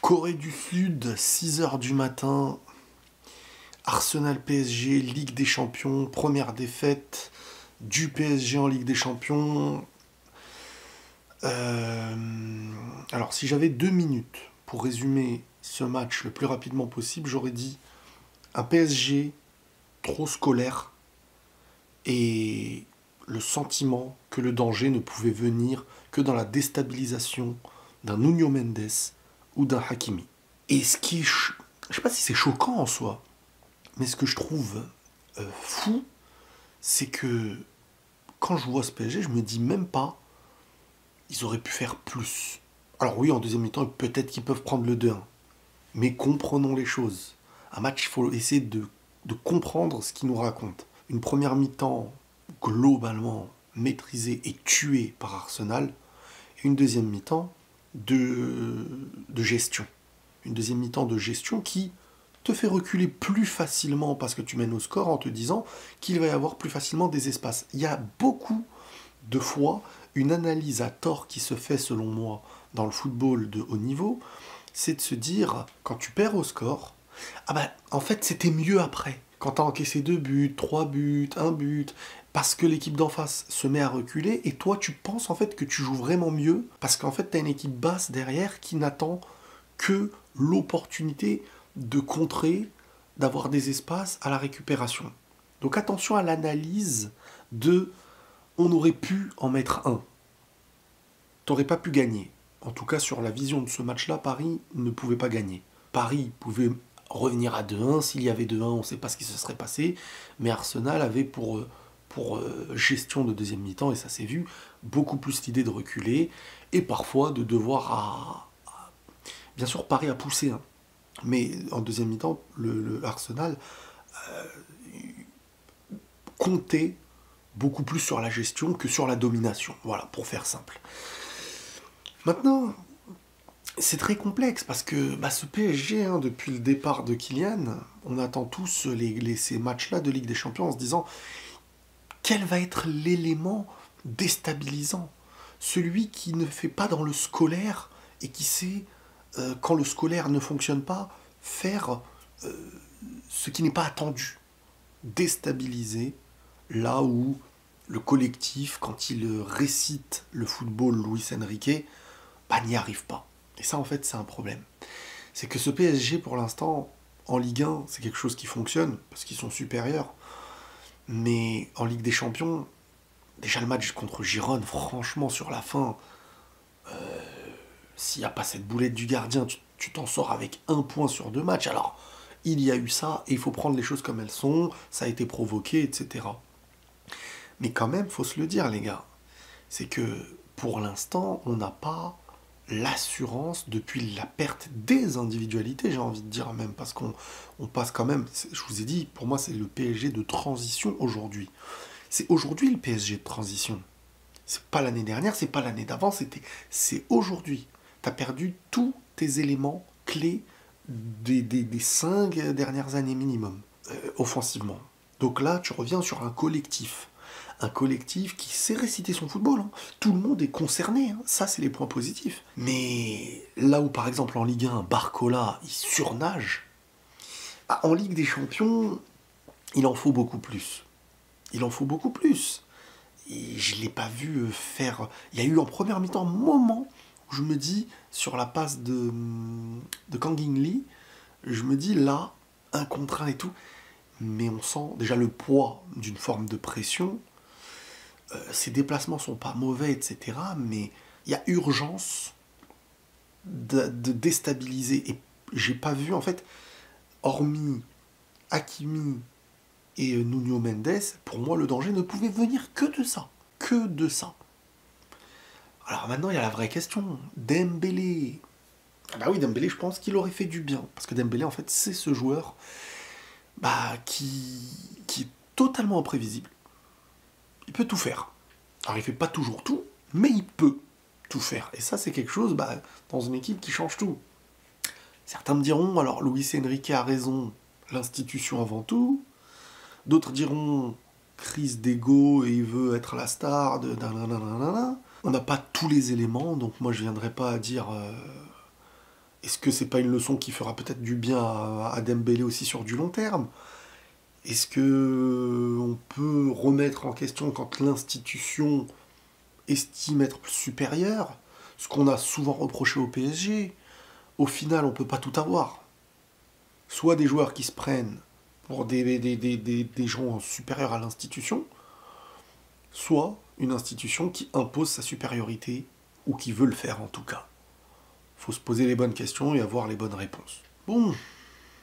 Corée du Sud, 6 h du matin, Arsenal PSG, Ligue des Champions, première défaite du PSG en Ligue des Champions. Alors si j'avais 2 minutes pour résumer ce match le plus rapidement possible, j'aurais dit un PSG trop scolaire et le sentiment que le danger ne pouvait venir que dans la déstabilisation d'un Nuno Mendes ou d'un Hakimi. Et ce qui est, je sais pas si c'est choquant en soi, mais ce que je trouve fou, c'est que quand je vois ce PSG, je me dis même pas, ils auraient pu faire plus. Alors oui, en deuxième mi-temps, peut-être qu'ils peuvent prendre le 2-1. Mais comprenons les choses. Un match, il faut essayer de comprendre ce qu'il nous raconte. Une première mi-temps globalement maîtrisée et tuée par Arsenal, et une deuxième mi-temps de gestion. Une deuxième mi-temps de gestion qui te fait reculer plus facilement parce que tu mènes au score en te disant qu'il va y avoir plus facilement des espaces. Il y a beaucoup de fois une analyse à tort qui se fait selon moi dans le football de haut niveau, c'est de se dire, quand tu perds au score, ah bah en fait c'était mieux après. Quand tu as encaissé 2 buts, 3 buts, 1 but, parce que l'équipe d'en face se met à reculer, et toi tu penses en fait que tu joues vraiment mieux, parce qu'en fait tu as une équipe basse derrière qui n'attend que l'opportunité de contrer, d'avoir des espaces à la récupération. Donc attention à l'analyse de on aurait pu en mettre un. T'aurais pas pu gagner. En tout cas, sur la vision de ce match-là, Paris ne pouvait pas gagner. Paris pouvait revenir à 2-1. S'il y avait 2-1, on ne sait pas ce qui se serait passé. Mais Arsenal avait pour gestion de deuxième mi-temps, et ça s'est vu, beaucoup plus l'idée de reculer et parfois de devoir bien sûr, Paris a poussé, hein. Mais en deuxième mi-temps, le Arsenal comptait beaucoup plus sur la gestion que sur la domination. Voilà, pour faire simple. Maintenant, c'est très complexe parce que ce PSG, hein, depuis le départ de Kylian, on attend tous ces matchs-là de Ligue des Champions en se disant quel va être l'élément déstabilisant, celui qui ne fait pas dans le scolaire et qui sait, quand le scolaire ne fonctionne pas, faire ce qui n'est pas attendu, déstabiliser là où le collectif, quand il récite le football Luis Enrique, n'y arrive pas. Et ça, en fait, c'est un problème. C'est que ce PSG, pour l'instant, en Ligue 1, c'est quelque chose qui fonctionne, parce qu'ils sont supérieurs. Mais en Ligue des Champions, déjà le match contre Girone, franchement, sur la fin, s'il n'y a pas cette boulette du gardien, tu t'en sors avec 1 point sur 2 matchs. Alors, il y a eu ça, et il faut prendre les choses comme elles sont, ça a été provoqué, etc. Mais quand même, faut se le dire, les gars, c'est que, pour l'instant, on n'a pas l'assurance depuis la perte des individualités, j'ai envie de dire même, parce qu'on passe quand même, je vous ai dit, pour moi c'est le PSG de transition aujourd'hui. C'est aujourd'hui le PSG de transition. C'est pas l'année dernière, c'est pas l'année d'avant, c'est aujourd'hui. Tu as perdu tous tes éléments clés des 5 dernières années minimum, offensivement. Donc là, tu reviens sur un collectif. Un collectif qui sait réciter son football. Hein. Tout le monde est concerné. Hein. Ça, c'est les points positifs. Mais là où, par exemple, en Ligue 1, Barcola, il surnage, en Ligue des Champions, il en faut beaucoup plus. Il en faut beaucoup plus. Et je ne l'ai pas vu faire... Il y a eu en première mi-temps un moment où je me dis, sur la passe de Kang In Lee, je me dis là, 1 contre 1 et tout, mais on sent déjà le poids d'une forme de pression. Ses déplacements sont pas mauvais, etc. Mais il y a urgence de déstabiliser. Et j'ai pas vu, en fait, hormis Hakimi et Nuno Mendes, pour moi, le danger ne pouvait venir que de ça. Que de ça. Alors maintenant, il y a la vraie question. Dembélé. Ah bah oui, Dembélé, je pense qu'il aurait fait du bien. Parce que Dembélé, en fait, c'est ce joueur qui est totalement imprévisible. Il peut tout faire. Alors il fait pas toujours tout, mais il peut tout faire. Et ça, c'est quelque chose dans une équipe qui change tout. Certains me diront, alors Luis Enrique a raison, l'institution avant tout. D'autres diront, crise d'ego et il veut être la star de nanana. On n'a pas tous les éléments, donc moi je viendrai pas à dire... Et Est-ce que c'est pas une leçon qui fera peut-être du bien à Dembélé aussi sur du long terme? Est-ce que on peut remettre en question quand l'institution estime être supérieure? Ce qu'on a souvent reproché au PSG. Au final, on peut pas tout avoir. Soit des joueurs qui se prennent pour des gens supérieurs à l'institution, soit une institution qui impose sa supériorité, ou qui veut le faire en tout cas. Faut se poser les bonnes questions et avoir les bonnes réponses. Bon,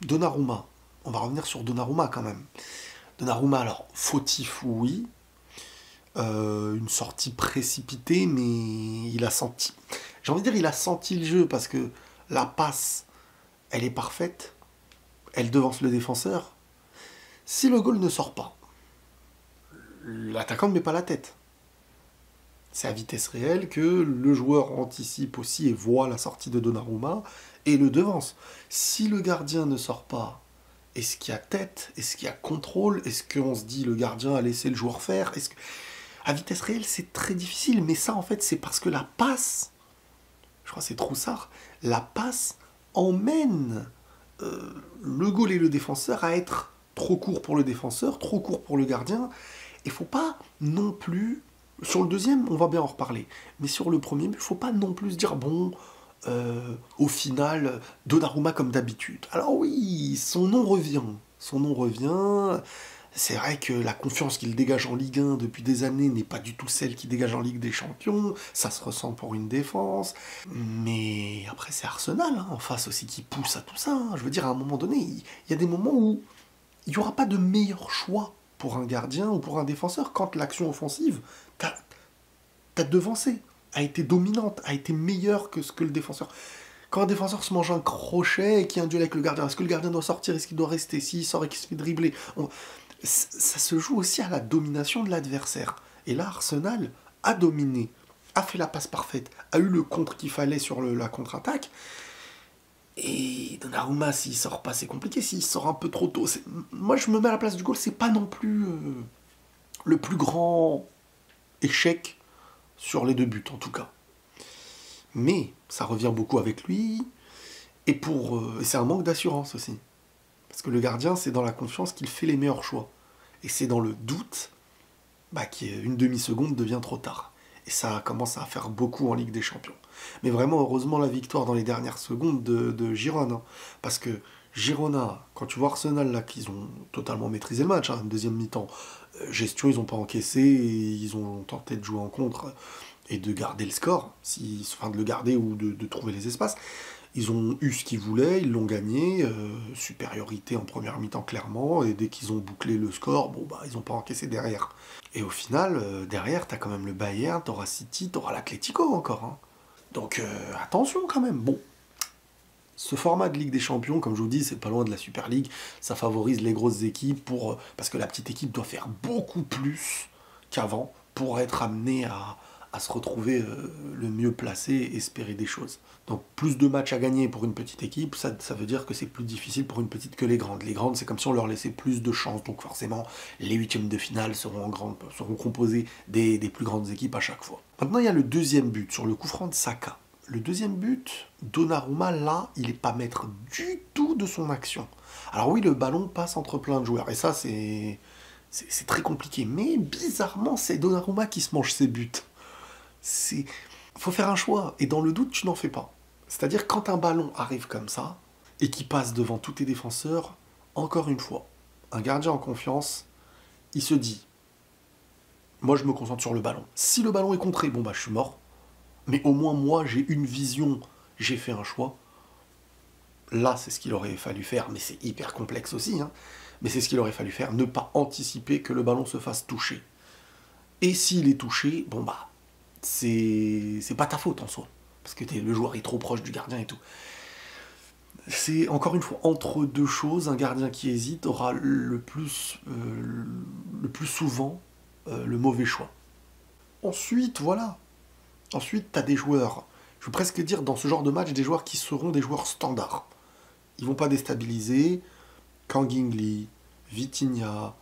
Donnarumma. On va revenir sur Donnarumma quand même. Donnarumma, alors, fautif, oui. Une sortie précipitée, mais il a senti. J'ai envie de dire, il a senti le jeu parce que la passe, elle est parfaite. Elle devance le défenseur. Si le goal ne sort pas, l'attaquant ne met pas la tête. C'est à vitesse réelle que le joueur anticipe aussi et voit la sortie de Donnarumma et le devance. Si le gardien ne sort pas, est-ce qu'il y a tête? Est-ce qu'il y a contrôle? Est-ce qu'on se dit le gardien a laissé le joueur faire? À vitesse réelle, c'est très difficile, mais ça en fait c'est parce que la passe, je crois que c'est Troussard, la passe emmène le goal et le défenseur à être trop court pour le défenseur, trop court pour le gardien. Il faut pas non plus, sur le deuxième, on va bien en reparler, mais sur le premier, il faut pas non plus se dire, bon, au final, Donnarumma comme d'habitude. Alors oui, son nom revient, c'est vrai que la confiance qu'il dégage en Ligue 1 depuis des années n'est pas du tout celle qu'il dégage en Ligue des Champions, ça se ressent pour une défense, mais après c'est Arsenal, hein, en face aussi, qui pousse à tout ça. Hein. Je veux dire, à un moment donné, il y a des moments où il n'y aura pas de meilleur choix pour un gardien ou pour un défenseur quand l'action offensive t'a devancé, a été dominante, a été meilleure que ce que le défenseur. Quand un défenseur se mange un crochet et qu'il y a un duel avec le gardien, est-ce que le gardien doit sortir? Est-ce qu'il doit rester? S'il sort et qu'il se fait dribbler, ça se joue aussi à la domination de l'adversaire. Et là, Arsenal a dominé, a fait la passe parfaite, a eu le contre qu'il fallait sur la contre-attaque. Et Donnarumma, s'il sort pas, c'est compliqué. S'il sort un peu trop tôt, moi je me mets à la place du goal, c'est pas non plus le plus grand échec sur les deux buts en tout cas. Mais ça revient beaucoup avec lui, et c'est un manque d'assurance aussi. Parce que le gardien, c'est dans la confiance qu'il fait les meilleurs choix. Et c'est dans le doute qu'une demi-seconde devient trop tard. Et ça commence à faire beaucoup en Ligue des Champions. Mais vraiment, heureusement, la victoire dans les dernières secondes de Girona. Hein. Parce que Girona, quand tu vois Arsenal, là, qu'ils ont totalement maîtrisé le match, hein, une deuxième mi-temps, gestion, ils n'ont pas encaissé, et ils ont tenté de jouer en contre et de garder le score, de le garder ou de trouver les espaces. Ils ont eu ce qu'ils voulaient, ils l'ont gagné, supériorité en première mi-temps clairement, et dès qu'ils ont bouclé le score, ils n'ont pas encaissé derrière. Et au final, derrière, t'as quand même le Bayern, t'auras City, t'auras l'Atlético encore. Hein. Donc attention quand même. Bon, ce format de Ligue des Champions, comme je vous dis, c'est pas loin de la Super League, ça favorise les grosses équipes parce que la petite équipe doit faire beaucoup plus qu'avant pour être amenée à se retrouver le mieux placé et espérer des choses. Donc plus de matchs à gagner pour une petite équipe, ça veut dire que c'est plus difficile pour une petite que les grandes. Les grandes, c'est comme si on leur laissait plus de chances, donc forcément, les huitièmes de finale seront composés des plus grandes équipes à chaque fois. Maintenant, il y a le deuxième but, sur le coup franc de Saka. Le deuxième but, Donnarumma, là, il n'est pas maître du tout de son action. Alors oui, le ballon passe entre plein de joueurs, et ça, c'est très compliqué. Mais bizarrement, c'est Donnarumma qui se mange ses buts. Faut faire un choix, et dans le doute, tu n'en fais pas. C'est-à-dire, quand un ballon arrive comme ça, et qui passe devant tous tes défenseurs, encore une fois, un gardien en confiance, il se dit, moi je me concentre sur le ballon. Si le ballon est contré, je suis mort. Mais au moins, moi, j'ai une vision, j'ai fait un choix. Là, c'est ce qu'il aurait fallu faire, mais c'est hyper complexe aussi. Hein. Mais c'est ce qu'il aurait fallu faire, ne pas anticiper que le ballon se fasse toucher. Et s'il est touché, c'est pas ta faute en soi. Parce que le joueur est trop proche du gardien et tout. C'est, encore une fois, entre deux choses, un gardien qui hésite aura le plus souvent le mauvais choix. Ensuite, voilà. Ensuite, tu as des joueurs, je veux presque dire dans ce genre de match, des joueurs qui seront des joueurs standards. Ils vont pas déstabiliser. Kang Lee, Vitinha,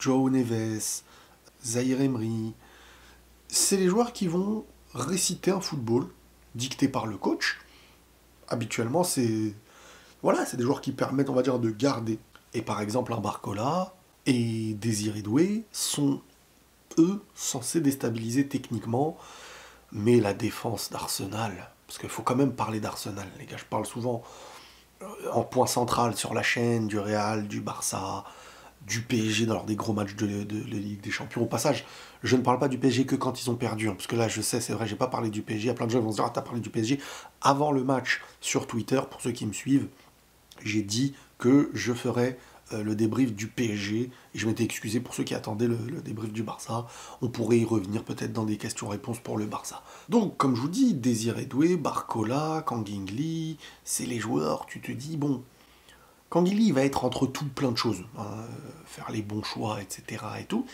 João Neves, Zaïre Emery. C'est les joueurs qui vont réciter un football dicté par le coach, Habituellement, c'est voilà, c'est des joueurs qui permettent, on va dire, de garder. Et par exemple, un Barcola et Désiré Doué sont, eux, censés déstabiliser techniquement, mais la défense d'Arsenal, parce qu'il faut quand même parler d'Arsenal, les gars, je parle souvent en point central sur la chaîne du Real, du Barça, du PSG dans lors des gros matchs de Ligue des Champions. Au passage, je ne parle pas du PSG que quand ils ont perdu, hein, parce que là, je sais, c'est vrai, j'ai pas parlé du PSG. Il y a plein de gens qui vont se dire, ah, t'as parlé du PSG. Avant le match sur Twitter, pour ceux qui me suivent, j'ai dit que je ferais le débrief du PSG. Et je m'étais excusé pour ceux qui attendaient le débrief du Barça. On pourrait y revenir peut-être dans des questions-réponses pour le Barça. Donc, comme je vous dis, Désiré Doué, Barcola, Kangin, c'est les joueurs, tu te dis, bon, Kangin va être entre tout plein de choses, hein, faire les bons choix, etc. et tout.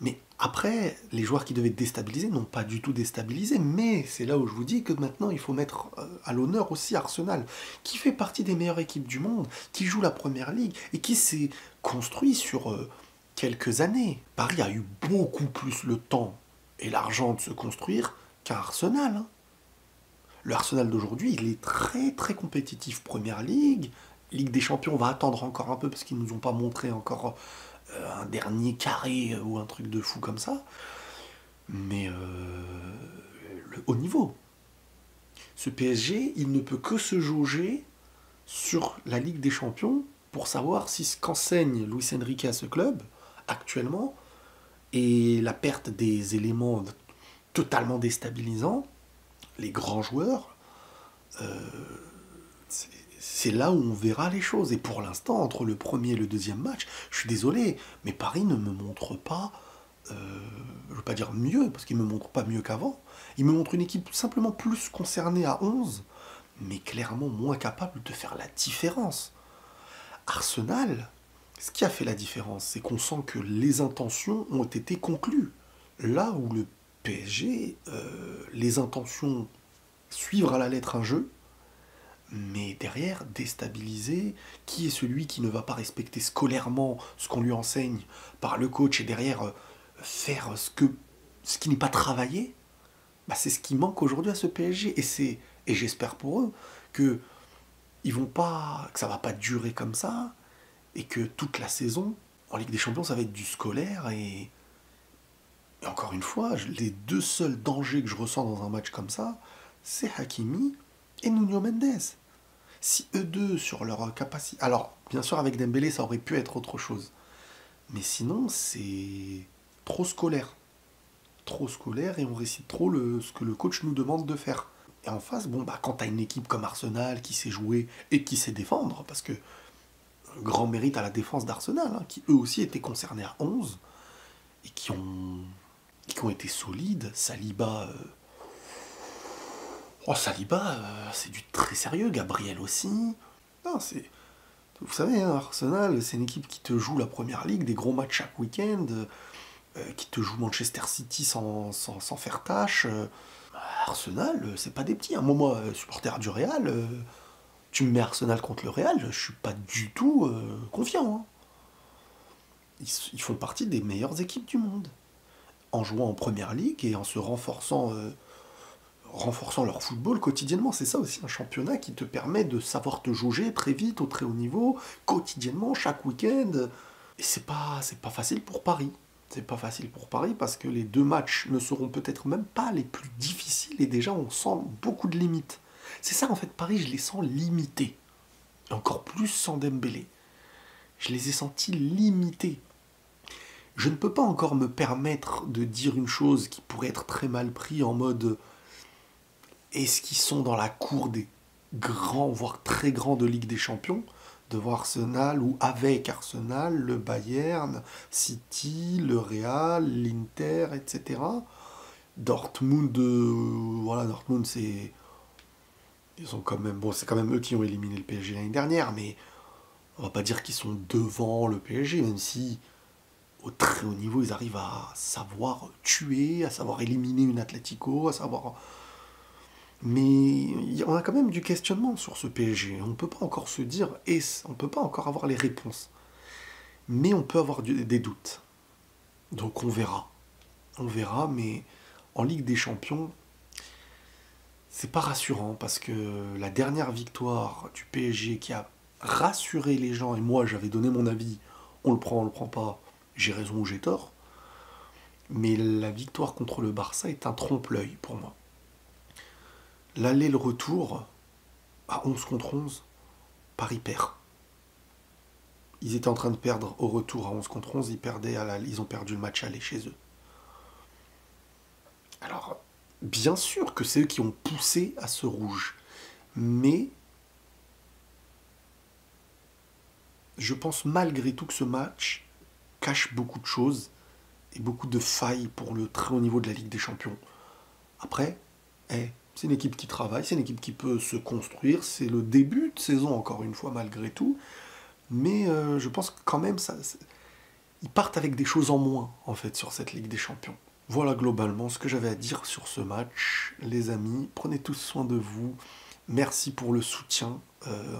Mais après, les joueurs qui devaient déstabiliser n'ont pas du tout déstabilisé. Mais c'est là où je vous dis que maintenant, il faut mettre à l'honneur aussi Arsenal, qui fait partie des meilleures équipes du monde, qui joue la Première Ligue et qui s'est construit sur quelques années. Paris a eu beaucoup plus le temps et l'argent de se construire qu'un Arsenal. Hein. Le Arsenal d'aujourd'hui, il est très très compétitif Première Ligue. Ligue des Champions, on va attendre encore un peu parce qu'ils ne nous ont pas montré encore un dernier carré ou un truc de fou comme ça. Mais le haut niveau. Ce PSG, il ne peut que se jauger sur la Ligue des Champions pour savoir si ce qu'enseigne Luis Enrique à ce club, actuellement, et la perte des éléments totalement déstabilisants, les grands joueurs, c'est là où on verra les choses. Et pour l'instant, entre le premier et le deuxième match, je suis désolé, mais Paris ne me montre pas, je ne veux pas dire mieux, parce qu'il ne me montre pas mieux qu'avant. Il me montre une équipe simplement plus concernée à 11, mais clairement moins capable de faire la différence. Arsenal, ce qui a fait la différence, c'est qu'on sent que les intentions ont été conclues. Là où le PSG, les intentions suivre à la lettre un jeu, mais derrière, déstabiliser, qui est celui qui ne va pas respecter scolairement ce qu'on lui enseigne par le coach et derrière faire ce qui n'est pas travaillé, bah c'est ce qui manque aujourd'hui à ce PSG. Et j'espère pour eux que ils vont pas, que ça va pas durer comme ça et que toute la saison en Ligue des Champions ça va être du scolaire et encore une fois, les deux seuls dangers que je ressens dans un match comme ça, c'est Hakimi et Nuno Mendes. Si eux deux, sur leur capacité... Alors, bien sûr, avec Dembélé, ça aurait pu être autre chose. Mais sinon, c'est trop scolaire. Trop scolaire et on récite trop ce que le coach nous demande de faire. Et en face, bon, bah, quand t'as une équipe comme Arsenal qui sait jouer et qui sait défendre, parce que grand mérite à la défense d'Arsenal, hein, qui eux aussi étaient concernés à 11 et qui ont été solides. Saliba, c'est du très sérieux. Gabriel aussi. Non, vous savez, hein, Arsenal, c'est une équipe qui te joue la Première Ligue, des gros matchs chaque week-end, qui te joue Manchester City sans faire tâche. Arsenal, c'est pas des petits. Hein. Moi, supporter du Real, tu me mets Arsenal contre le Real, je suis pas du tout confiant. Hein. Ils font partie des meilleures équipes du monde. En jouant en Première Ligue et en se renforçant leur football quotidiennement. C'est ça aussi un championnat qui te permet de savoir te jauger très vite, au très haut niveau, quotidiennement, chaque week-end. Et c'est pas facile pour Paris. C'est pas facile pour Paris parce que les deux matchs ne seront peut-être même pas les plus difficiles et déjà on sent beaucoup de limites. C'est ça en fait, Paris, je les sens limités. Et encore plus sans Dembélé. Je les ai sentis limités. Je ne peux pas encore me permettre de dire une chose qui pourrait être très mal prise en mode est-ce qu'ils sont dans la cour des grands, voire très grands de Ligue des Champions, devant Arsenal ou avec Arsenal, le Bayern, City, le Real, l'Inter, etc. Dortmund, voilà, Dortmund, ils sont quand même, bon, c'est quand même eux qui ont éliminé le PSG l'année dernière, mais on va pas dire qu'ils sont devant le PSG, même si au très haut niveau, ils arrivent à savoir tuer, à savoir éliminer une Atlético, à savoir. Mais on a quand même du questionnement sur ce PSG. On ne peut pas encore se dire, et on ne peut pas encore avoir les réponses. Mais on peut avoir des doutes. Donc on verra. On verra, mais en Ligue des Champions, c'est pas rassurant parce que la dernière victoire du PSG qui a rassuré les gens, et moi j'avais donné mon avis, on le prend pas, j'ai raison ou j'ai tort, mais la victoire contre le Barça est un trompe-l'œil pour moi. L'aller, le retour, à 11 contre 11, Paris perd. Ils étaient en train de perdre au retour à 11 contre 11, ils ont perdu le match aller chez eux. Alors, bien sûr que c'est eux qui ont poussé à ce rouge, mais je pense malgré tout que ce match cache beaucoup de choses et beaucoup de failles pour le très haut niveau de la Ligue des Champions. Après, c'est une équipe qui travaille, c'est une équipe qui peut se construire, c'est le début de saison encore une fois malgré tout, mais je pense que quand même ils partent avec des choses en moins en fait sur cette Ligue des Champions. Voilà globalement ce que j'avais à dire sur ce match, les amis. Prenez tous soin de vous. Merci pour le soutien.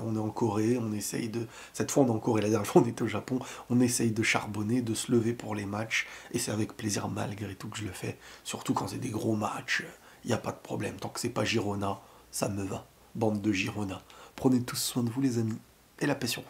On est en Corée, on essaye de... Cette fois on est en Corée, la dernière fois on était au Japon. On essaye de charbonner, de se lever pour les matchs. Et c'est avec plaisir malgré tout que je le fais. Surtout quand c'est des gros matchs. Il n'y a pas de problème. Tant que c'est pas Girona, ça me va. Bande de Girona. Prenez tous soin de vous les amis. Et la paix sur vous.